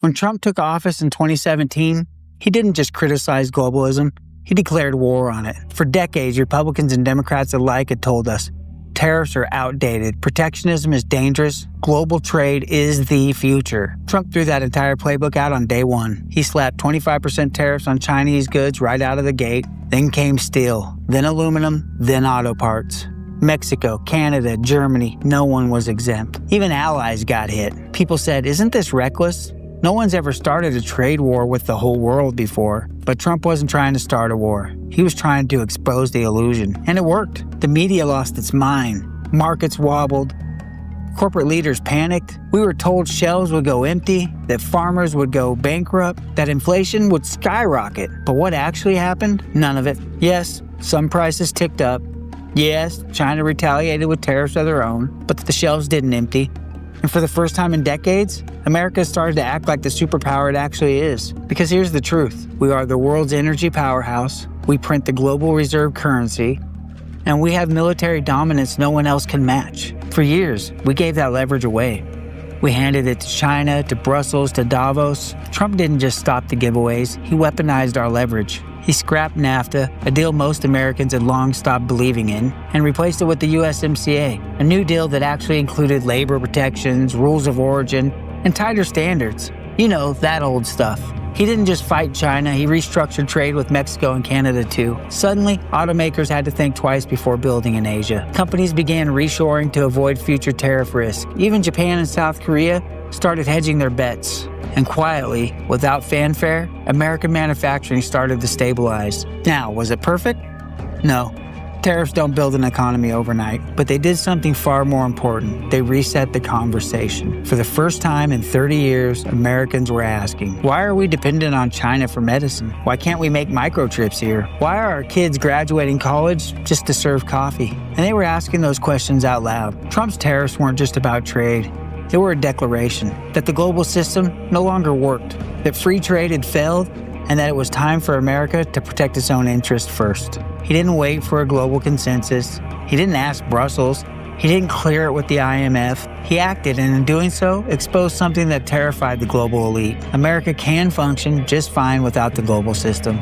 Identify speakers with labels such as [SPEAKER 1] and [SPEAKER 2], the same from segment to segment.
[SPEAKER 1] When Trump took office in 2017, he didn't just criticize globalism, he declared war on it. For decades, Republicans and Democrats alike had told us, tariffs are outdated, protectionism is dangerous, global trade is the future. Trump threw that entire playbook out on day one. He slapped 25% tariffs on Chinese goods right out of the gate. Then came steel, then aluminum, then auto parts. Mexico, Canada, Germany, no one was exempt. Even allies got hit. People said, isn't this reckless? No one's ever started a trade war with the whole world before. But Trump wasn't trying to start a war. He was trying to expose the illusion. And it worked. The media lost its mind. Markets wobbled. Corporate leaders panicked. We were told shelves would go empty, that farmers would go bankrupt, that inflation would skyrocket. But what actually happened? None of it. Yes, some prices ticked up. Yes, China retaliated with tariffs of their own, but the shelves didn't empty. And for the first time in decades, America started to act like the superpower it actually is. Because here's the truth. We are the world's energy powerhouse, we print the global reserve currency, and we have military dominance no one else can match. For years, we gave that leverage away. We handed it to China, to Brussels, to Davos. Trump didn't just stop the giveaways, he weaponized our leverage. He scrapped NAFTA, a deal most Americans had long stopped believing in, and replaced it with the USMCA, a new deal that actually included labor protections, rules of origin, and tighter standards. You know, that old stuff. He didn't just fight China, he restructured trade with Mexico and Canada too. Suddenly, automakers had to think twice before building in Asia. Companies began reshoring to avoid future tariff risk. Even Japan and South Korea started hedging their bets. And quietly, without fanfare, American manufacturing started to stabilize. Now, was it perfect? No. Tariffs don't build an economy overnight, but they did something far more important. They reset the conversation. For the first time in 30 years, Americans were asking, why are we dependent on China for medicine? Why can't we make microchips here? Why are our kids graduating college just to serve coffee? And they were asking those questions out loud. Trump's tariffs weren't just about trade. They were a declaration that the global system no longer worked, that free trade had failed, and that it was time for America to protect its own interests first. He didn't wait for a global consensus. He didn't ask Brussels. He didn't clear it with the IMF. He acted, and in doing so, exposed something that terrified the global elite. America can function just fine without the global system,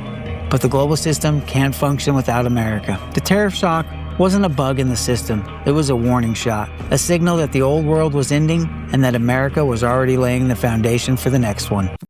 [SPEAKER 1] but the global system can't function without America. The tariff shock wasn't a bug in the system, it was a warning shot, a signal that the old world was ending and that America was already laying the foundation for the next one.